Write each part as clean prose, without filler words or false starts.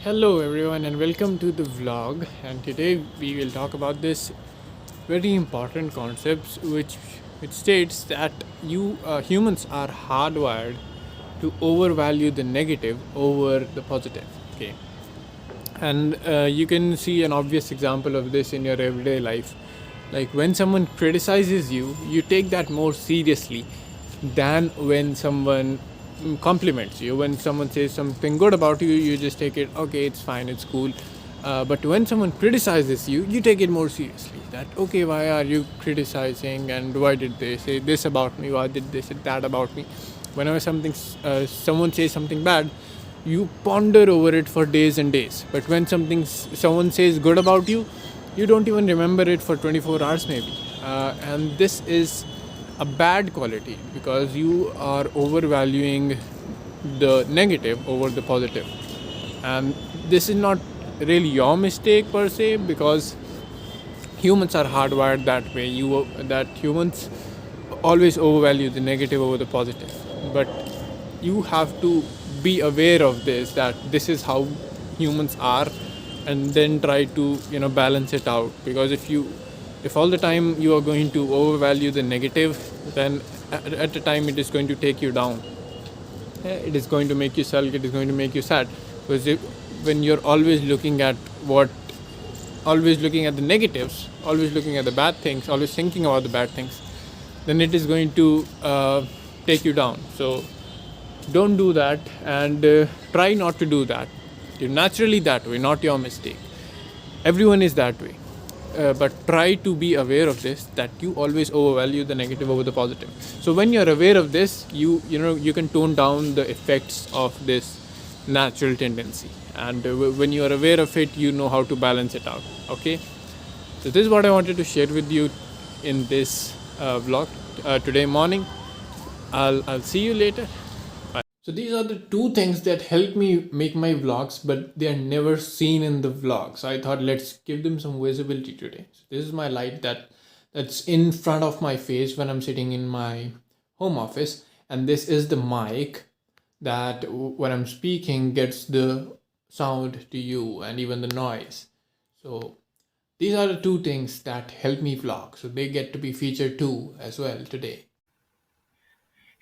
Hello everyone and welcome to the vlog, and today we will talk about this very important concepts which states that you humans are hardwired to overvalue the negative over the positive. Okay, and you can see an obvious example of this in your everyday life. Like when someone criticizes you, you take that more seriously than when someone compliments you. When someone says something good about you, you just take it, okay, it's fine, it's cool. But when someone criticizes you, you take it more seriously. That, okay, why are you criticizing, and why did they say this about me, why did they say that about me? Whenever someone says something bad, you ponder over it for days and days. But when someone says good about you, you don't even remember it for 24 hours maybe. And this is a bad quality because you are overvaluing the negative over the positive. And this is not really your mistake per se, because humans are hardwired that way. That humans always overvalue the negative over the positive. But you have to be aware of this, that this is how humans are, and then try to balance it out. Because if all the time you are going to overvalue the negative, then at a time it is going to take you down. It is going to make you sulk, it is going to make you sad. Because when you're always looking at the negatives, always looking at the bad things, always thinking about the bad things, then it is going to take you down. So don't do that, and try not to do that. You're naturally that way, not your mistake. Everyone is that way. But try to be aware of this, that you always overvalue the negative over the positive. So when you're aware of this, you can tone down the effects of this natural tendency. And when you are aware of it, you know how to balance it out. Okay, so this is what I wanted to share with you in this vlog today morning. I'll see you later. So these are the two things that help me make my vlogs, but they are never seen in the vlog. So I thought, let's give them some visibility today. So this is my light that's in front of my face when I'm sitting in my home office, and this is the mic that when I'm speaking gets the sound to you and even the noise. So these are the two things that help me vlog. So they get to be featured too as well today.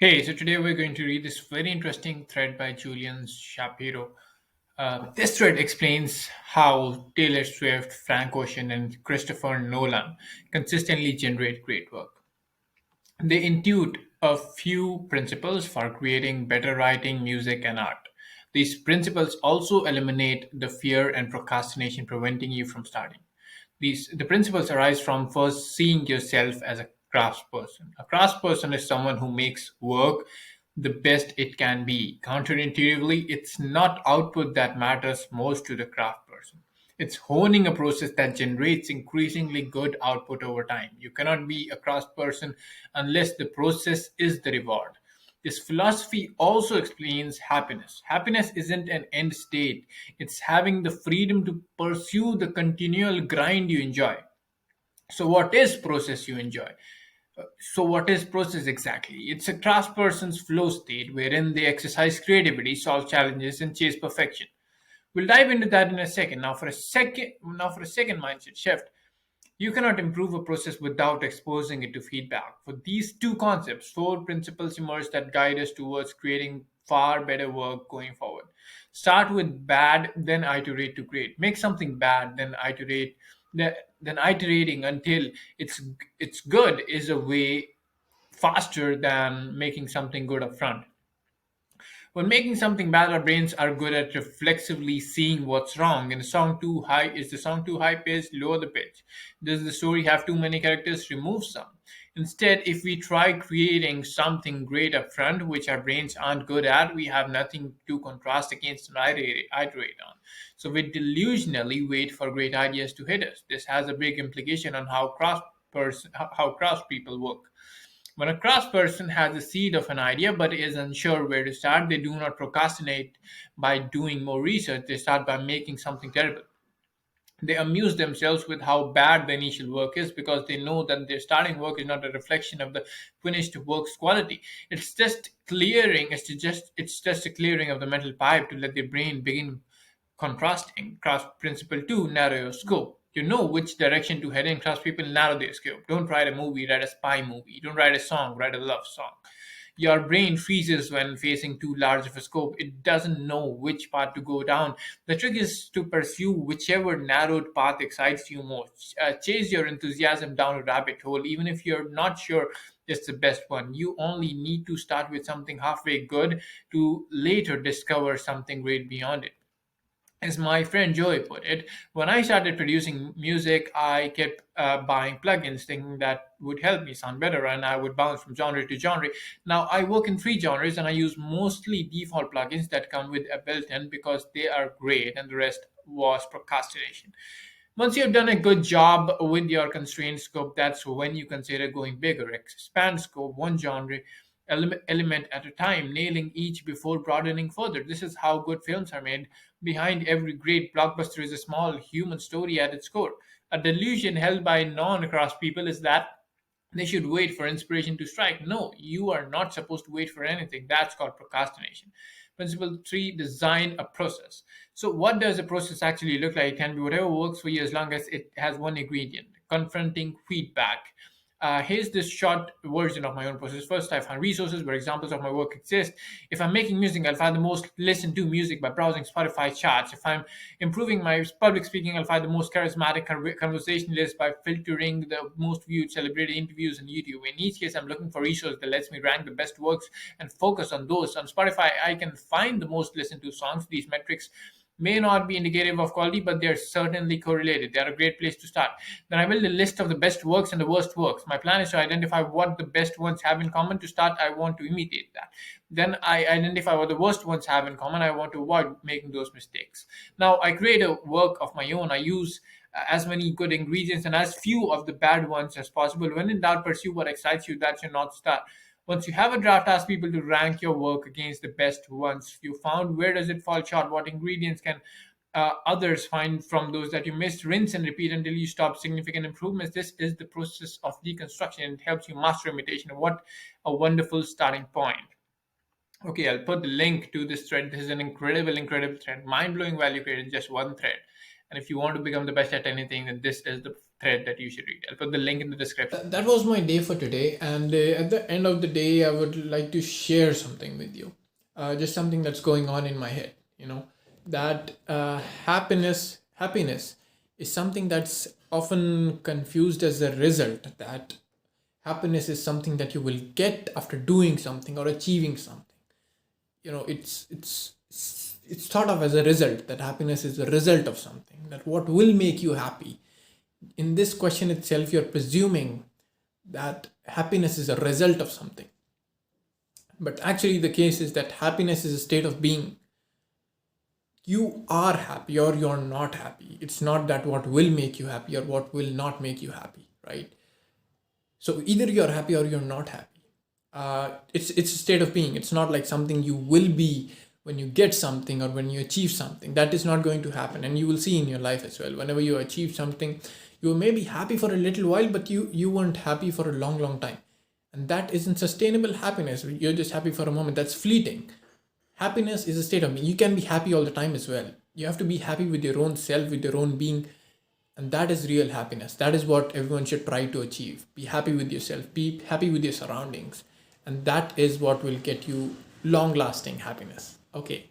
Hey, so today we're going to read this very interesting thread by Julian Shapiro. This thread explains how Taylor Swift, Frank Ocean, and Christopher Nolan consistently generate great work. They intuit a few principles for creating better writing, music, and art. These principles also eliminate the fear and procrastination preventing you from starting. The principles arise from first seeing yourself as a craftsperson. A craftsperson is someone who makes work the best it can be. Counterintuitively, it's not output that matters most to the craft person. It's honing a process that generates increasingly good output over time. You cannot be a craftsperson unless the process is the reward. This philosophy also explains happiness. Happiness isn't an end state, it's having the freedom to pursue the continual grind you enjoy. So, what is process you enjoy? So, what is process exactly? It's a craftsperson's flow state wherein they exercise creativity, solve challenges, and chase perfection. We'll dive into that in a second. Now for a second mindset shift. You cannot improve a process without exposing it to feedback. For these two concepts, four principles emerge that guide us towards creating far better work going forward. Start with bad, then iterate to great. Make something bad, then iterating until it's good is a way faster than making something good up front. When making something bad, our brains are good at reflexively seeing what's wrong. And the song too high is the song too high pitch, lower the pitch. Does the story have too many characters? Remove some. Instead, if we try creating something great up front, which our brains aren't good at, we have nothing to contrast against and iterate on. So we delusionally wait for great ideas to hit us. This has a big implication on how craftspeople work. When a craftsperson has a seed of an idea but is unsure where to start, they do not procrastinate by doing more research. They start by making something terrible. They amuse themselves with how bad the initial work is because they know that their starting work is not a reflection of the finished work's quality. It's just a clearing of the mental pipe to let their brain begin Contrasting. Principle 2, narrow your scope. You know which direction to head in. Cross people narrow their scope. Don't write a movie, write a spy movie. Don't write a song, write a love song. Your brain freezes when facing too large of a scope. It doesn't know which path to go down. The trick is to pursue whichever narrowed path excites you most. Chase your enthusiasm down a rabbit hole, even if you're not sure it's the best one. You only need to start with something halfway good to later discover something great beyond it. As my friend Joey put it, when I started producing music, I kept buying plugins thinking that would help me sound better, and I would bounce from genre to genre. Now, I work in three genres and I use mostly default plugins that come with a built in because they are great, and the rest was procrastination. Once you've done a good job with your constrained scope, that's when you consider going bigger. Expand scope, one genre element at a time, nailing each before broadening further. This is how good films are made. Behind every great blockbuster is a small human story at its core. A delusion held by non cross people is that they should wait for inspiration to strike. No, you are not supposed to wait for anything. That's called procrastination. Principle 3, design a process. So, what does a process actually look like? It can be whatever works for you as long as it has one ingredient: confronting feedback. Here's this short version of my own process. First, I find resources where examples of my work exist. If I'm making music, I'll find the most listened to music by browsing Spotify charts. If I'm improving my public speaking, I'll find the most charismatic conversationalist by filtering the most viewed celebrity interviews on YouTube. In each case, I'm looking for resources that lets me rank the best works and focus on those. On Spotify, I can find the most listened to songs. These metrics may not be indicative of quality, but they're certainly correlated. They are a great place to start. Then I build a list of the best works and the worst works. My plan is to identify what the best ones have in common. To start, I want to imitate that. Then I identify what the worst ones have in common. I want to avoid making those mistakes. Now I create a work of my own. I use as many good ingredients and as few of the bad ones as possible. When in doubt, pursue what excites you. That's your North Star. Once you have a draft, ask people to rank your work against the best ones you found. Where does it fall short? What ingredients can others find from those that you missed? Rinse and repeat until you stop significant improvements. This is the process of deconstruction. It helps you master imitation. What a wonderful starting point. Okay, I'll put the link to this thread. This is an incredible thread. Mind-blowing value created in just one thread. And if you want to become the best at anything, then this is the thread that you should read. I'll put the link in the description. That was my day for today. And at the end of the day, I would like to share something with you. Just something that's going on in my head. That happiness is something that's often confused as a result. That happiness is something that you will get after doing something or achieving something. It's thought of as a result, that happiness is a result of something, that what will make you happy. In this question itself, you're presuming that happiness is a result of something. But actually the case is that happiness is a state of being. You are happy or you're not happy. It's not that what will make you happy or what will not make you happy, right? So either you're happy or you're not happy. It's a state of being. It's not like something you will be when you get something or when you achieve something. That is not going to happen, and you will see in your life as well. Whenever you achieve something, you may be happy for a little while, but you weren't happy for a long time, and that isn't sustainable happiness. You're just happy for a moment. That's fleeting. Happiness is a state of being. You can be happy all the time as well. You have to be happy with your own self, with your own being, and that is real happiness. That is what everyone should try to achieve. Be happy with yourself. Be happy with your surroundings. And that is what will get you long-lasting happiness. Okay,